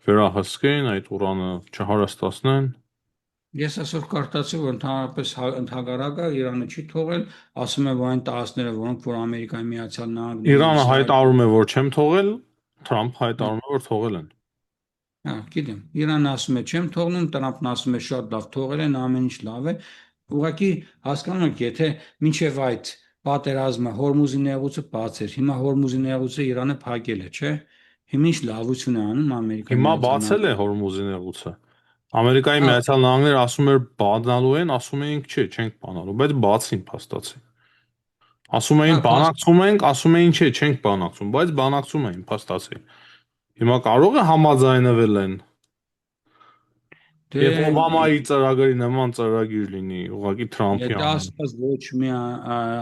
վերահսկեն, այդ Ուրանը չհարստացնեն։ Ես այսօր կարդացի, որ ընդհանրապես ընդհանրակը Իրանը չի թողել, ասում է, որ այն տարածքները, որոնք որ Ամերիկայի Միացյալ Նահանգները Իրանը հայտարարում է, որ չեմ թողել, Թրամփ հայտարարում է, որ թողել են։ Հա, գիտեմ։ Իրանը ասում է, չեմ թողնում, Տրամփն ասում է, շատ լավ թողել են, ամեն ինչ լավ է։ Ուղղակի հասկանում եք, եթե մինչև այդ պատերազմը Հորմուզի նեղուցը բաց էր, հիմա Հորմուզի նեղուցը Իրանը փակել է, չէ՞։ Հիմա ինչ լավություն է անում Ամերիկայի Հիմա բացել է Հորմուզի նեղուցը։ Ամերիկայի Միացյալ Նահանգները ասում էր բանալու են, ասում էինք չէ, չենք բանալու, բայց բացին փաստացի։ Ասում էին բանակցում ենք, ասում էին չէ, չենք բանակցում, բայց բանակցում էին փաստացի։ Հիմա կարող է համաձայնվել են։ Եվ Օբամայի ծրագրի նման ծրագիր լինի, ուղղակի Թրամփի Եթե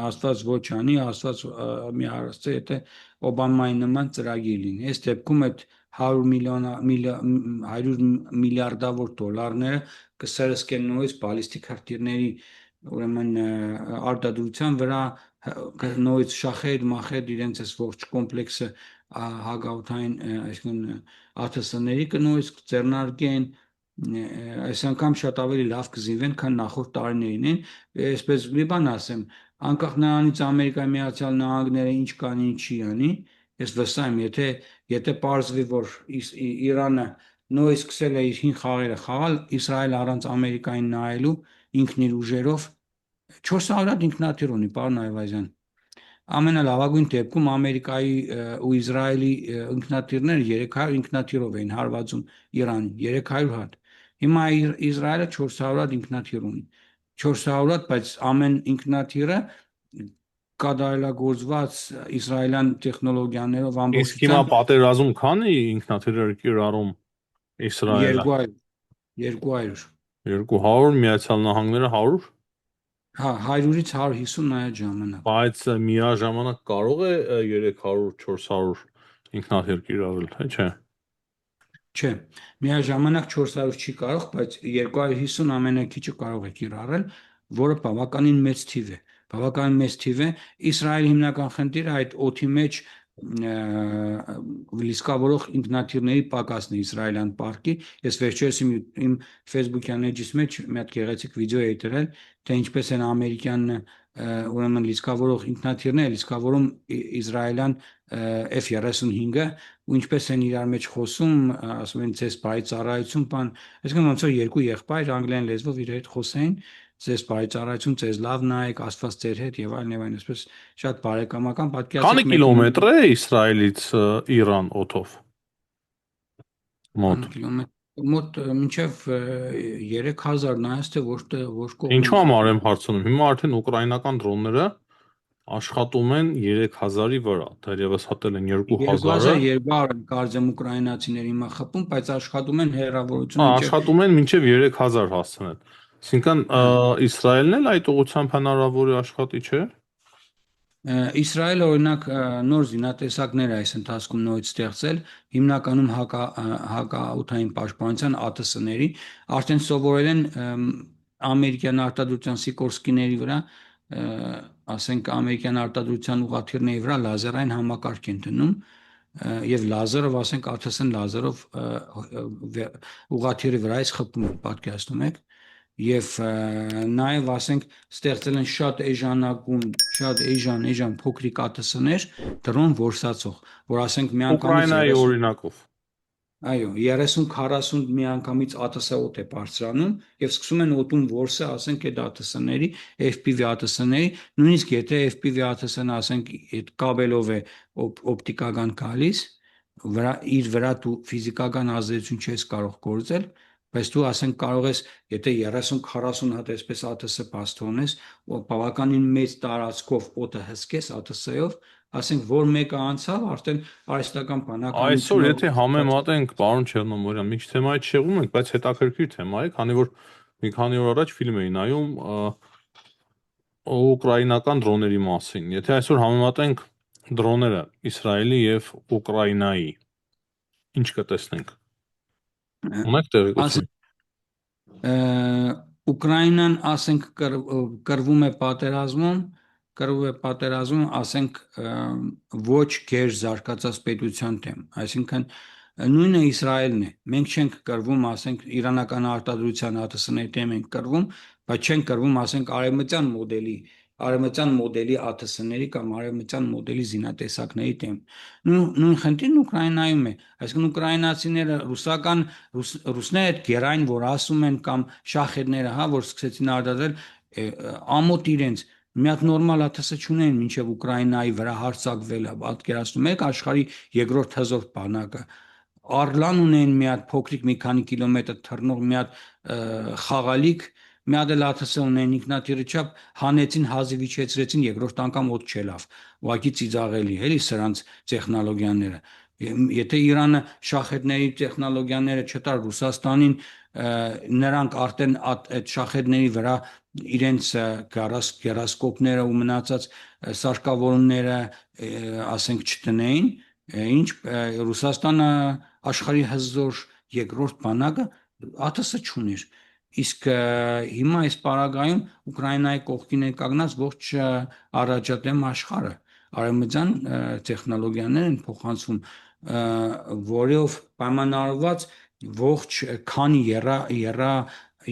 Աստված ոչ անի, Աստված մի հարցը, եթե Օբամայի նման ծրագիր լինի, այս դեպքում այդ 100 միլիարդավոր դոլարները կսրսկեն նույնիսկ բալիստիկ հրթիռների ուրեմն արտադրության վրա նույնիսկ շախեդ, մախեդ իրենց այս ողջ կոմպլեքսը հագաութային, այսինքն ԱԹՍ-ների կնույնիսկ ձեռնարկեն, այս անգամ շատ ավելի լավ կզինվեն, քան նախորդ տարիներին են, այսպես մի բան ասեմ, անկախ նրանից Ամերիկայի Միացյալ Նահանգները ինչ կանի, ինչի անի, ես վստահ եմ, եթե պարզվի, որ Իրանը նույնիսկ սկսել է իր հին խաղերը խաղալ, Իսրայելը առանց Ամերիկային նայելու, ինքն իր ուժերով 400 հատ ինքնաթիռ ունի, պարոն Այվազյան։ Ամենալավագույն դեպքում Ամերիկայի ու Իսրայելի ինքնաթիռները 300 ինքնաթիռով էին հարվածում Իրանին, 300 հատ։ Հիմա Իսրայելը 400 հատ ինքնաթիռ ունի։ 400 հատ, բայց ամեն ինքնաթիռը կատարելագործված իսրայելյան տեխնոլոգիաներով Իսկ հիմա պատերազմ քանի ինքնաթիռեր կիրառում Իսրայելը։ 200 200, Միացյալ Նահանգները 100։ Հա, 100-ից 150 նայած ժամանակ։ Բայց միաժամանակ կարող է 300-400 ինքնաթիռ կիրառել, թե չէ։ Չէ, միաժամանակ 400 չի կարող, բայց 250 ամենակիչը կարող է կիրառել, որը բավականին մեծ թիվ է։ Բավականին մեծ թիվ է։ Իսրայելի հիմնական խնդիրը այդ օդի մեջ լիսկավորող ինքնաթիռների պակասն է իսրայելյան պարկի։ Ես վերջերս իմ Facebook-յան էջից մեջ մի հատ գեղեցիկ վիդեո էի դրել, թե ինչպես են ամերիկյան ուրեմն լիսկավորող ինքնաթիռները լիսկավորում իսրայելյան F-35-ը ու ինչպես են իրար մեջ խոսում, ասում են ձեզ բարի ծառայություն, բան, այսինքն ոնց որ երկու եղբայր անգլերեն լեզվով իրար հետ խոսեին, ձեզ բարի ծառայություն, ձեզ լավ նայեք, Աստված ձեր հետ եւ այլն, այսպես շատ բարեկամական պատկերացիք։ Քանի կիլոմետր է Իսրայելից Իրան օդով։ Մոտ մոտ մինչև 3000 նայած թե որ կողմ։ Ինչու՞ համար եմ հարցնում։ Հիմա արդեն ուկրաինական դրոնները աշխատում են 3000-ի վրա, դեռևս հատել են 2000-ը։ 2200 կարծեմ ուկրաինացիների հիմա խփում, բայց աշխատում են հեռավորություն աշխատում են մինչև 3000 հասցնել։ Այսինքն Իսրայելն էլ այդ ուղղությամբ հնարավոր է աշխատի, չէ՞։ Իսրայելը օրինակ նոր զինատեսակներ է այս ընթացքում նորից ստեղծել, հիմնականում հակաօդային պաշտպանության ԱԹՍ-ների, արդեն սովորել են ամերիկյան արտադրության Սիկորսկիների վրա, ասենք ամերիկյան արտադրության ուղղաթիռների վրա լազերային համակարգ են դնում եւ լազերով, ասենք ԱԹՍ-ն լազերով ուղղաթիռի վրա այս խփում պատկերացնում եք եւ նաեւ ասենք ստեղծել են շատ էժանագույն, շատ էժան փոքրիկ ԱԹՍ-ներ, դրոն որսացող, որ ասենք միանգամից Ուկրաինայի օրինակով։ Այո, 30-40 միանգամից ԱՏՍ-օդ է բարձրանում եւ սկսում են օտում որսը, ասենք այդ ԱՏՍ-ների, FPV ԱՏՍ-ների, նույնիսկ եթե FPV ԱՏՍ-ն ասենք այդ կաբելով է օպտիկական գալիս, իր վրա դու ֆիզիկական ազդեցություն չես կարող գործել, բայց դու ասենք կարող ես, եթե 30-40 հատ այսպես ԱՏՍ բաց թողնես, բավականին մեծ տարածքով օդը հսկես ԱՏՍ-ով, ասենք որ մեկը անցավ, արդեն արհեստական Այսօր բանականությունը եթե համեմատենք, պարոն Չեռնոմորյան, մի քիչ թեմայից շեղում ենք, բայց հետաքրքիր թեմա է, քանի որ մի քանի օր առաջ ֆիլմ էի նայում ուկրաինական դրոների մասին։ Եթե այսօր համեմատենք դրոները Իսրայելի եւ Ուկրաինայի, ինչ կտեսնենք։ Ունեք տեղեկություն։ Ուկրաինան, ասենք, կրվում է պատերազմում, ասենք, ոչ գեր զարգացած պետության դեմ, այսինքն նույնը Իսրայելն է։ Մենք չենք կրվում, ասենք, իրանական արտադրության ԱԹՍ-ների դեմ ենք կրվում, բայց չենք կրվում, ասենք, արևմտյան մոդելի ԱԹՍ-ների կամ արևմտյան մոդելի զինատեսակների դեմ։ Նույն խնդիրն Ուկրաինայում է, այսինքն ուկրաինացիները ռուսները այդ գերային, որ ասում են, կամ շախեդները, հա, որ սկսեցին արտադրել, ամոթ իրենց մի հատ նորմալ ԱԹՍ չունեն մինչև Ուկրաինայի վրա հարձակվելը, պատկերացնում եք, աշխարհի երկրորդ հզոր բանակը։ Արլան ունեն մի հատ փոքրիկ, մի քանի կիլոմետր թռնող մի հատ խաղալիք, մի հատ էլ ԱԹՍ ունեն ինքնաթիռի չափ, հանեցին, հազիվ իջեցրեցին, երկրորդ անգամ ոտ չելավ, ուղղակի ծիծաղելի, էլի սրանց տեխնոլոգիաները։ Եթե Իրանը շախեդների տեխնոլոգիաները չտար Ռուսաստանին, նրանք արդեն այդ շախեդների վրա իրենց գերասկոպները ու մնացած սարքավորումները, ասենք, չտնեին, ինչ Ռուսաստանը աշխարհի հզոր երկրորդ բանակը ԱԹՍ չուներ։ Իսկ հիմա այս պարագայում Ուկրաինայի կողքին է կանգնած ողջ առաջադեմ աշխարհը, արևմտյան տեխնոլոգիաներ են փոխանցվում, որով պայմանավորված ողջ քանի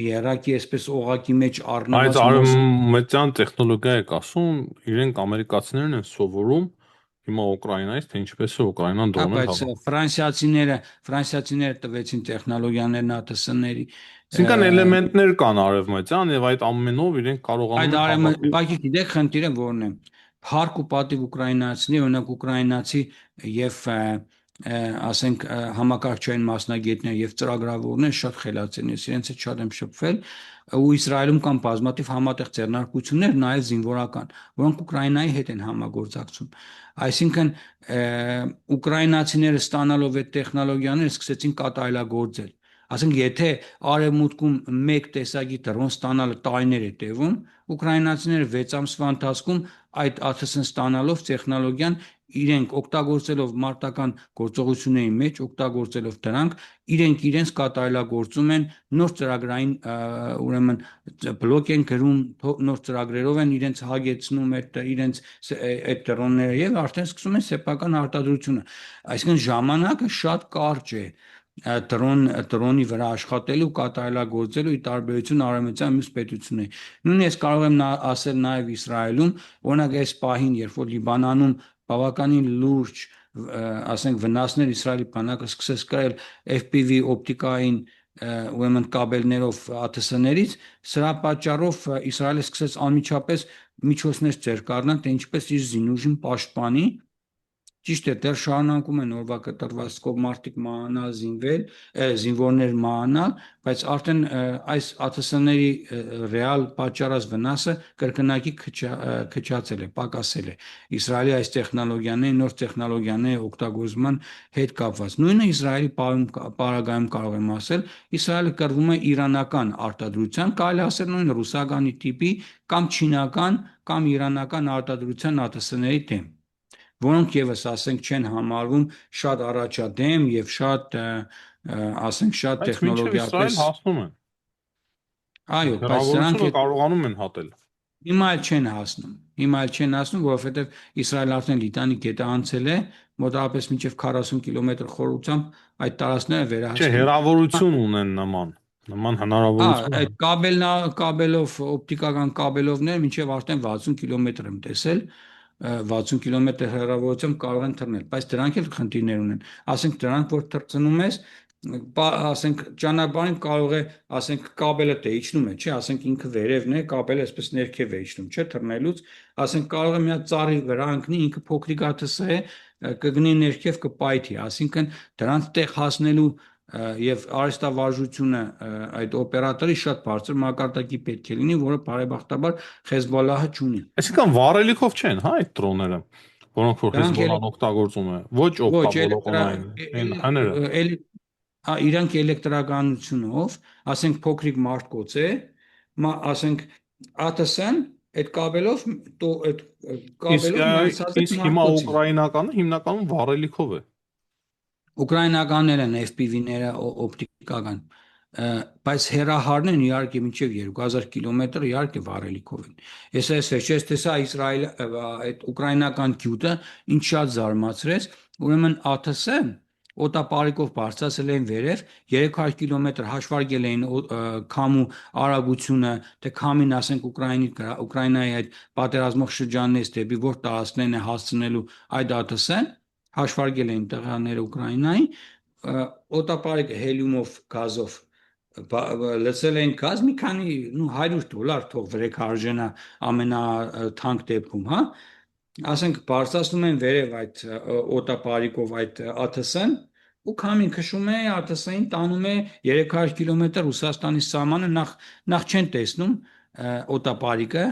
երակի այսպես օղակի մեջ Այդ առնված արևմտյան տեխնոլոգիա եք ասում, իրենք ամերիկացիներն են սովորում հիմա Ուկրաինայից, թե ինչպես է Ուկրաինան հա, դրոներ բայց ֆրանսիացիները տվեցին տեխնոլոգիաներն ԱՏՍ-ների, Այսինքն էլեմենտներ կան արևմտյան եւ այդ ամենով իրենք կարողանում այդ են հավաքել։ բայց գիտեք խնդիրը որն է։ Փառք ու պատիվ ուկրաինացիների, օրինակ ուկրաինացի եւ ասենք համակարգչային մասնագետներ եւ ծրագրավորներ շատ խելացի են, իրենց հետ շատ եմ շփվել, ու Իսրայելում կան բազմաթիվ համատեղ ձեռնարկություններ, նաեւ զինվորական, որոնք Ուկրաինայի հետ են համագործակցում։ Այսինքն ուկրաինացիները ստանալով այդ տեխնոլոգիաները սկսեցին կատարելագործել։ Ասենք, եթե արևմուտքում մեկ տեսակի դրոն ստանալը տարիներ է տևում, ուկրաինացիները 6 ամսվա ընթացքում այդ ԱԹՍ-ն ստանալով տեխնոլոգիան իրենք օգտագործելով մարտական գործողությունների մեջ, օգտագործելով դրանք, իրենք իրենց կատարելագործում են նոր ծրագրային, ուրեմն բլոկ են գրում, նոր ծրագրերով են իրենց հագեցնում իրենց այդ դրոնները եւ արդեն սկսում են սեփական արտադրությունը։ Այսինքն ժամանակը շատ կարճ է դրոնի վրա աշխատելու, կատարելագործելու ի տարբերություն արևմտյան մյուս պետությունների։ Նույնիսկ ես կարող եմ ասել նաև Իսրայելում, օրինակ այս պահին, երբ որ Լիբանանում բավականին լուրջ, ասենք, վնասներ Իսրայելի բանակը սկսեց կրել FPV օպտիկային ուրեմն կաբելներով ԱԹՍ-ներից, սրա պատճառով Իսրայելը սկսեց անմիջապես միջոցներ ձեռք առնել, թե ինչպես իր զինուժին պաշտպանի։ Ճիշտ է, դեռ շարունակում են օրվա կտրվածքով մարդիկ մահանալ, զինվորներ մահանալ, բայց արդեն այս ԱԹՍ-ների ռեալ պատճառած վնասը կրկնակի քչացել է, պակասել է Իսրայելի այս տեխնոլոգիաների, նոր տեխնոլոգիաների օգտագործման հետ կապված։ Նույնը Իսրայելի պարագայում կարող եմ ասել, Իսրայելը կրվում է իրանական արտադրության, կարելի ասել նույն ռուսականի տիպի կամ չինական կամ իրանական արտադրության ԱԹՍ-ների դեմ, որոնք եւս, ասենք, չեն համարվում շատ առաջադեմ եւ շատ, ասենք, շատ Բայց մինչև Իսրայել տեխնոլոգիապես, հասնում են։ այո, բայց Հեռավորությունը կարողանում են հատել։ հիմա էլ չեն հասնում, որովհետեւ Իսրայելը արդեն Լիտանի գետը անցել է, մոտավորապես մինչև 40 կիլոմետր խորությամբ այդ տարածքները Չէ, վերահսկում։ հեռավորություն ունեն նման հնարավորություն Այդ կաբելով, օպտիկական կաբելովներ մինչև արդեն 60 կիլոմետր եմ տեսել, 60 կիլոմետր հեռավորությամբ կարող են թռնել, բայց դրանք էլ խնդիրներ ունեն։ Ասենք, դրանք որ թռցնում ես, ասենք ճանապարհին կարող է, ասենք կաբելը դե իջնում է, չէ, ասենք ինքը վերևն է, կաբելը այսպես ներքև է իջնում, չէ, թռնելուց, ասենք կարող է մի հատ ծառի վրա ընկնի, ինքը փոքրիկ ԱԹՍ է, կգնի ներքև կպայթի, ասինքն դրանց տեղ հասնելու եւ արհեստավարժությունը այդ օպերատորի շատ բարձր մակարդակի պետք է լինի, որը բարեբախտաբար Հեզբոլլահը չունի։ Այսինքն վառելիքով չեն, հա, այդ դրոնները, որոնք որ Դրանք Հեզբոլլահն օգտագործում է, ոչ ոչ օպտավոլոկոնային, այն հները։ իրանք էլեկտրականությունով, ասենք փոքրիկ մարտկոց է, ասենք ԱՏՍ-ն այդ կաբելով այդ կաբելով նայեցած է Իսկ հիմա մարտկոցին։ ուկրաինականը հիմնականում վառելիքով է։ Ուկրաինականները FPV-ները օպտիկական, բայց հեռահարներն իհարկե մինչև 2000 կիլոմետր իհարկե վառելիքով են։ Ես տեսա Իսրայել այդ ուկրաինական գյուտը ինչ շատ զարմացրեց, ուրեմն ԱԹՍ-ը օտապարիկով բարձրացել էին վերև 300 կիլոմետր հաշվարկել էին քամու արագությունը, թե քամին ասենք Ուկրաինայի այդ պատերազմող շրջաններից դեպի որ տարածքներն է հասցնելու այդ ԱԹՍ-ը հաշվարկել էին տղաները Ուկրաինայի, օտապարիկը հելիումով գազով լցել էին գազ մի քանի $100 թող վրեք արժենա ամենաթանկ դեպքում, հա, ասենք բարձրացնում են վերև այդ օտապարիկով այդ ԱԹՍ-ն ու քամին քշում է ԱԹՍ-ին տանում է 300 կիլոմետր Ռուսաստանի սահմանը նախ չեն տեսնում օտապարիկը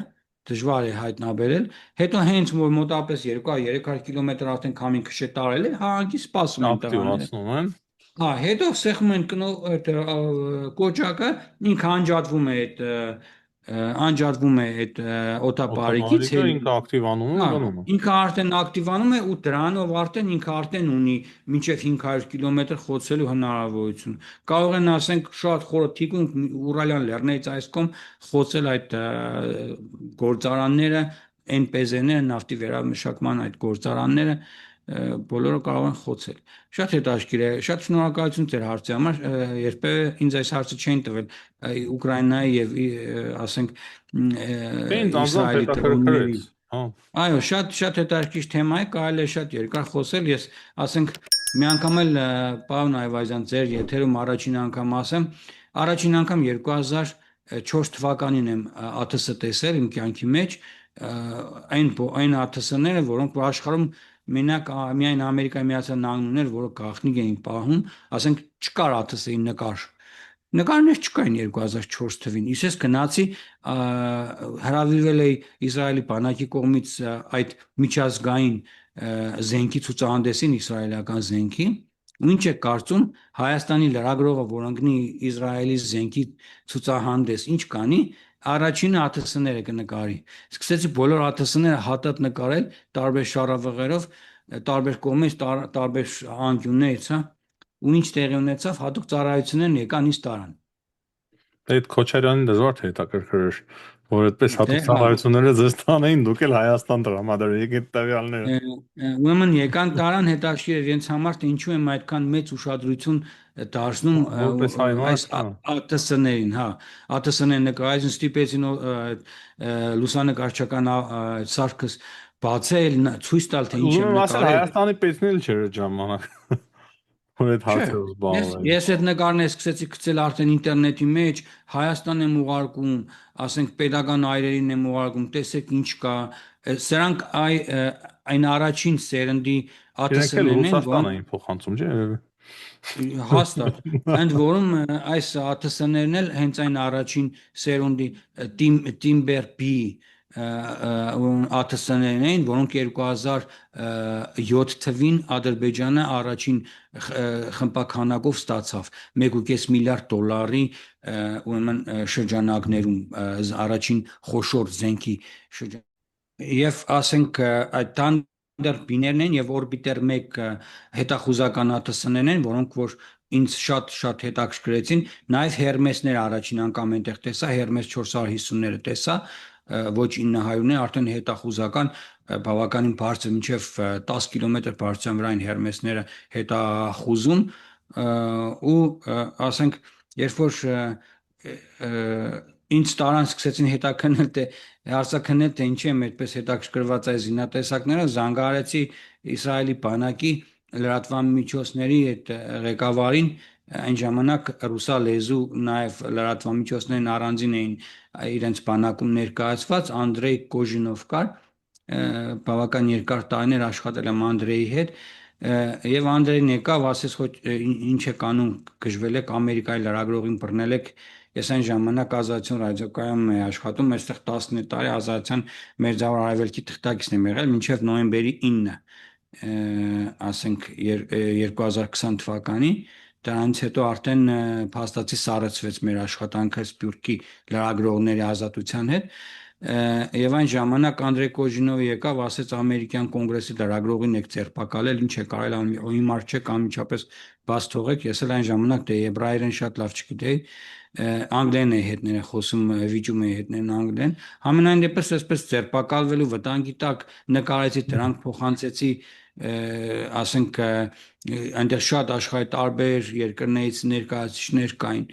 դժվար է հայտնաբերել, հետո հենց որ մոտավորապես 200-300 կիլոմետր արդեն քամին քշե տարել է, հանգիստ սպասում են տղաները։ Ակտիվացնում են։ Հա, հետո սեղմում են կոճակը, ինքը անջատվում է այդ օտապարիկից, Օտոմատիկը ինքը ակտիվանում է հա, ու գնում է։ ինքը արդեն ակտիվանում է ու դրանով ինքը արդեն ունի մինչև 500 կիլոմետր խոցելու հնարավորություն։ Կարող են ասենք շատ խորը թիկունք Ուրալյան լեռներից այս կողմ խոցել այդ գործարանները, NPZ-ները, նավթի վերամշակման այդ գործարանները բոլորը կարող են խոցել։ Շատ հետաքրքիր է, շատ շնորհակալություն ձեր հարցի համար, երբևէ ինձ այս հարցը չէին տվել Ուկրաինայի եւ ասենք Ինձ անձամբ Իսրայելի հետաքրքրեց, տրոնների։ հա։ Այո, շատ հետաքրքիր թեմա է, կարելի է շատ երկար խոսել, ես ասենք մի անգամ էլ պարոն Այվազյան ձեր եթերում առաջին անգամ ասեմ, առաջին անգամ 2004 թվականին եմ ԱԹՍ տեսել իմ կյանքի մեջ, այն ԱԹՍ-ները, որոնք աշխարհում մենակ միայն Ամերիկայի Միացյալ Նահանգներն որը գաղտնիք էին պահում, ասենք չկար ԱԹՍ-ի նկար։ Նկարներ չկային 2004 թվին։ Իսկ ես գնացի հրավիրվել էի Իսրայելի բանակի կողմից այդ միջազգային զենքի ցուցահանդեսին, իսրայելական զենքի, ու ինչ է կարծում Հայաստանի լրագրողը, որ ընկնի Իսրայելի զենքի ցուցահանդես, ինչ կանի, առաջինը ԱԹՍ-ները կնկարի։ Սկսեցի բոլոր ԱԹՍ-ները հատատ նկարել տարբեր շարավղերով, տարբեր կողմից, տարբեր անկյուններից, հա, ու ինչ տեղի ունեցավ, հատուկ ծառայություններն եկան ինձ տարան։ Այդ Քոչարյանին դժվար թե հետաքրքրեր, որ այդպես Դե հատուկ հա, ծառայությունները ձեզ տանեին, դուք էլ Հայաստան տրամադրեիք այդ տվյալները։ ուրեմն եկան տարան հետաքրքիր էր իրենց համար, թե ինչու եմ այդքան մեծ ուշադրություն դարձնում Որպես հայ այս մարդ, հա։ ԱՏՍ-ներին, հա, ԱՏՍ-ներն նկարեցին, ստիպեցին լուսանկարչական սարքս բացել, ցույց տալ, թե ինչ եմ Ուզում եմ ասել, նկարել։ Հայաստանի պետքն էլ չէր այդ ժամանակ, որ այդ Չէ, հարցերով զբաղվեին։ ես այդ նկարները սկսեցի գցել արդեն ինտերնետի մեջ, Հայաստան եմ ուղարկում, ասենք պետական այրերին եմ ուղարկում, տեսեք ինչ կա, սրանք այն առաջին սերնդի Իրենք էլ ԱԹՍ-ներն են, Ռուսաստան էին փոխանցում, չէ՞։ հաստատ, ընդ որում այս ԱԹՍ-ներն էլ հենց այն առաջին սերունդի Timber B ԱԹՍ-ներն էին, որոնք 2007 թվին Ադրբեջանը առաջին խմբականակով ստացավ 1.5 միլիարդ դոլարի ուրեմն շրջանակներում առաջին խոշոր զենքի շրջան եւ ասենք այդ Thunder B-ներն են եւ Orbiter 1 հետախուզական ԱԹՍ-ներն են, որոնք որ ինձ շատ հետաքրքրեցին, նաեւ Hermes-ները առաջին անգամ այնտեղ տեսա, Hermes 450-ները տեսա, ոչ 900-ներ, արդեն հետախուզական բավականին բարձր մինչև 10 կիլոմետր բարձրության վրա այն Hermes-ները հետախուզում ու ասենք երբ որ ինձ տարան սկսեցին հետաքննել թե հարցաքննել թե ինչի եմ այդպես հետաքրքրված այս զինատեսակները, զանգահարեցի Իսրայելի բանակի լրատվամիջոցների այդ ղեկավարին, այն ժամանակ ռուսա լեզու նաև լրատվամիջոցներն առանձին էին իրենց բանակում ներկայացված Անդրեյ Կոժինով կար, բավական երկար տարիներ աշխատել եմ Անդրեյի հետ, եւ Անդրեյն եկավ, ասեց ոչ ինչ եք անում, գժվել եք Ամերիկայի լրագրողին բռնել եք, ես այն ժամանակ Ազատություն ռադիոկայանում էի աշխատում, այստեղ 10 տարի Ազատության Մերձավոր Արևելքի թղթակիցն եմ եղել մինչև նոյեմբերի 9, ասենք 2020 թվականի, դրանից հետո արդեն փաստացի սառեցվեց մեր աշխատանքը Սփյուռքի լրագրողների ազատության հետ, եւ այն ժամանակ Անդրեյ Կոժինովը եկավ, ասեց ամերիկյան կոնգրեսի լրագրողին եք ձերբակալել, ինչ է կարել հիմար չեք անմիջապես բաց թողեք, ես էլ այն ժամանակ դե եբրայերեն շատ լավ չգիտեի, անգլերեն էի հետները խոսում, վիճում էի հետներն անգլերեն, համենայն դեպս այսպես ձերբակալվելու վտանգի տակ նկարեցի դրանք փոխանցեցի, ասենք այնտեղ շատ աշխարհի տարբեր երկրներից ներկայացուցիչներ կային,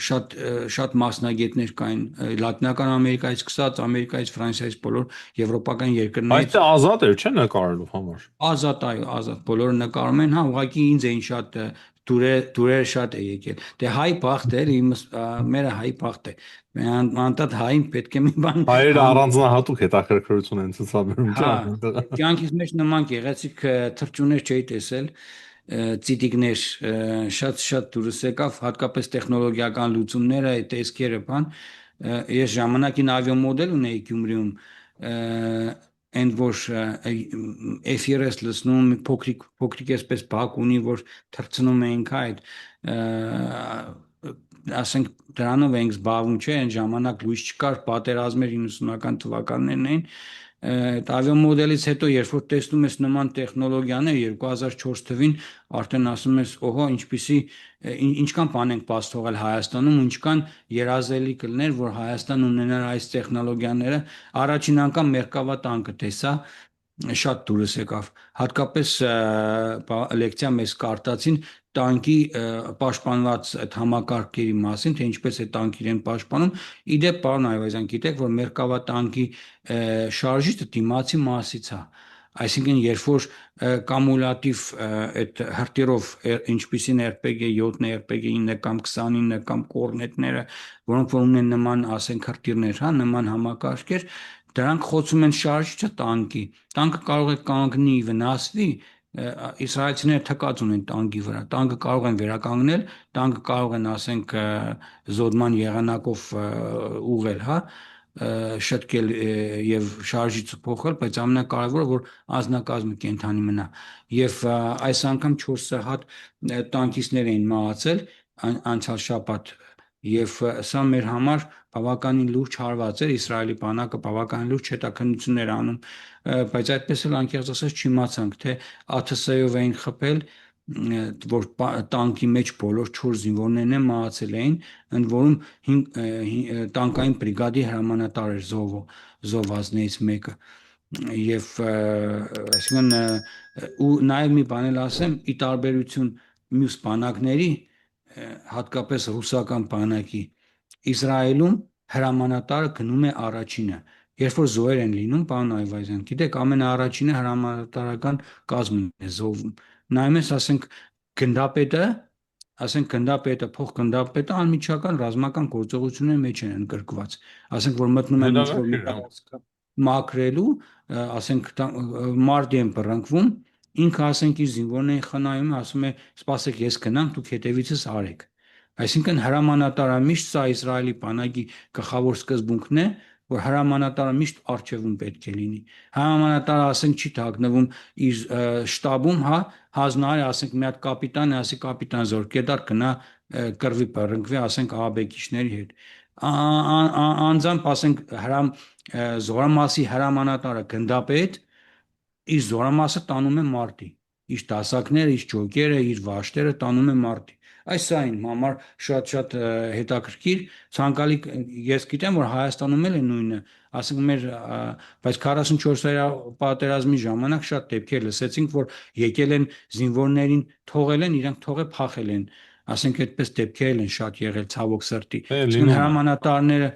շատ մասնագետներ կային Լատինական Ամերիկայից սկսած, Ամերիկայից, Ֆրանսիայից, բոլոր եվրոպական երկրներից։ Բայց դա ազատ էր, չէ՞ նկարելու համար։ Ազատ, այո, ազատ, բոլորը նկարում են, հա, ուղղակի ինձ էին շատ դուրերը շատ է եկել։ Դե հայ բախտ էր, մերը հայ բախտ է։ Անդադ հային պետք է մի բան Հայերը առանձնահատուկ հետաքրքրություն են ցուցաբերում, հա, չէ՞։ կյանքից մեջ նման գեղեցիկ թռչուններ չէի տեսել, ծիտիկներ շատ դուրս եկավ, հատկապես տեխնոլոգիական լուծումները, տեսքերը բան։ Ես ժամանակին ավիամոդել ունեի Գյումրիում, and որ F-30 լցնում փոքրիկ էսպես բակ ունի, որ թռցնում էինք այդ, ասենք դրանով էինք զբաղվում, չէ, այն ժամանակ լույս չկար, պատերազմեր 90-ական թվականներն էին, ավիամոդելից հետո երբ որ տեսնում ես նման տեխնոլոգիաներ 2004 թվին արդեն ասում ես օհո ինչքան բան ենք բաց թողել Հայաստանում, ինչքան երազելի կլներ որ Հայաստան ունենար այս տեխնոլոգիաները, առաջին անգամ Մերկավա տեսա, շատ դուրս եկավ, հատկապես լեկցիա մեզ կարտացին տանկի պաշտպանված այդ համակարգերի մասին, թե ինչպես է տանկը իրեն պաշտպանում, իդեպ պարոն Այվազյան, գիտեք, որ Մերկավա տանկի շարժիչը դիմացի մասից է, այսինքն երբ որ կամուլատիվ այդ հրտիրով ինչպիսին RPG 7-ն, RPG 9 կամ 29 կամ կորնետները, որոնք որ ունեն նման, ասենք, հրտիրներ, հա, նման համակարգեր, դրանք խոցում են շարժիչը տանկի, տանկը կարող է կանգնի, վնասվի, իսրայելցիները թկած ունեն տանկի վրա, տանկը կարող են վերականգնել, տանկը կարող են, ասենք, զոդման եղանակով ուղղել, հա, շտկել եւ շարժիչը փոխել, բայց ամենակարևորը որ անձնակազմը կենթանի մնա եւ այս անգամ 4 հատ տանկիստներ էին մահացել անցյալ շաբաթ եւ սա մեր համար բավականին լուրջ հարված էր, Իսրայելի բանակը բավականին լուրջ հետաքննություններ անում, բայց այդպես էլ անկեղծ ասած չիմացանք, թե ԱԹՍ-ով էին խփել, որ տանկի մեջ բոլոր 4 զինվորներն են մահացել էին, ընդ որում տանկային բրիգադի հրամանատար էր զոհվածներից մեկը եւ այսինքն ու նաեւ մի բան էլ ասեմ, ի տարբերություն մյուս բանակների, հատկապես ռուսական բանակի, Իսրայելում հրամանատարը գնում է առաջինը, երբ որ զոհեր են լինում, պարոն Այվազյան, գիտեք, ամենաառաջինը հրամանատարական կազմն է զոհվում, նայում ես, ասենք գնդապետը, փոխգնդապետը անմիջական ռազմական գործողությունների մեջ են ընդգրկված, ասենք որ մտնում են ինչ-որ մի տարածք մաքրելու, ասենք մարտի են բռնկվում, ինքը ասենք իր զինվորներին խնայում է, ասում է սպասեք ես գնամ, դուք հետևիցս արեք, այսինքն հրամանատարը միշտ սա Իսրայելի բանակի գլխավոր սկզբունքն է, որ հրամանատարը միշտ առջևում պետք է լինի, հրամանատարը ասենք չի թաքնվում իր շտաբում, հա, հանձնարար է, ասենք մի հատ կապիտան է, ասի կապիտան Զորկեդար գնա կռվի բռնկվի, ասենք ահաբեկիչների հետ, անձամբ ասենք զորամասի հրամանատարը գնդապետ իր զորամասը տանում է մարտի, իր դասակները, իր ջոկերը, իր վաշտերը տանում է մարտի, այս սա իմ համար շատ հետաքրքիր, ցանկալի, ես գիտեմ, որ Հայաստանում էլ է նույնը, ասենք մեր, բայց 44-օրյա պատերազմի ժամանակ շատ դեպքեր լսեցինք, որ եկել են զինվորներին թողել են, իրանք թողել փախել են, ասենք այդպես դեպքեր են շատ եղել ցավոք սրտի, այսինքն հրամանատարները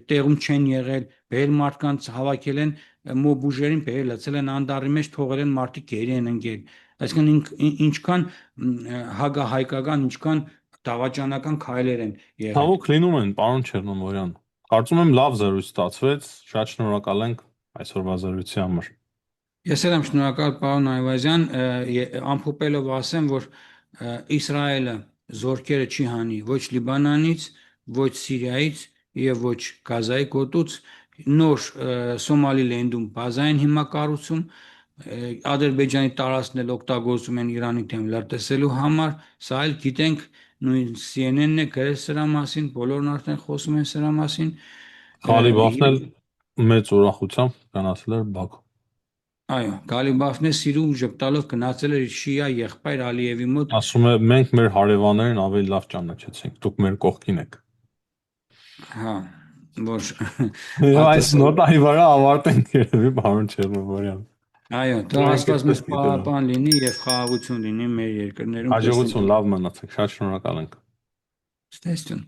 տեղում չեն եղել, բեր մարդկանց հավաքել են մոբ ուժերին բերել, լցել են անդառի մեջ, թողել են մարդիկ գերի են ընկել, Այսինքն ինչքան հագահայկական, ինչքան դավաճանական քայլեր են եղել։ Ցավոք լինում են, պարոն Չեռնոմորյան։ Կարծում եմ լավ զրույց ստացվեց։ Շատ շնորհակալ ենք այսօրվա զրույցի համար։ Ես էլ եմ շնորհակալ պարոն Այվազյան, ամփոփելով ասեմ, որ Իսրայելը զորքերը չի հանի ոչ Լիբանանից, ոչ Սիրիայից եւ ոչ Գազայի գոտուց, նոր Սոմալիլենդում բազային հիմա կառուցում, Ադրբեջանի տարածքն էլ օգտագործում են Իրանի դեմ լրտեսելու համար, սա էլ գիտենք, նույն CNN-ն է գրել սրա մասին, բոլորն արդեն խոսում են սրա մասին։ Ղալիբաֆն էլ մեծ ուրախությամբ գնացել էր Բաքու։ Այո, Գալիբաֆն է սիրում ժպտալով գնացել էր շիա եղբայր Ալիևի մոտ։ Ասում է մենք մեր հարևաններին ավելի լավ ճանաչեցինք, դուք մեր կողքին եք։ Հա, որ Եվ այս նոտայի վրա ավարտենք երևի պարոն Չեռնոմորյան։ Այո, թող Աստված մեզ պահապան լինի եւ խաղաղություն լինի մեր երկրներում։ Հաջողություն, լավ մնացեք, շատ շնորհակալ ենք։ Ստեսություն։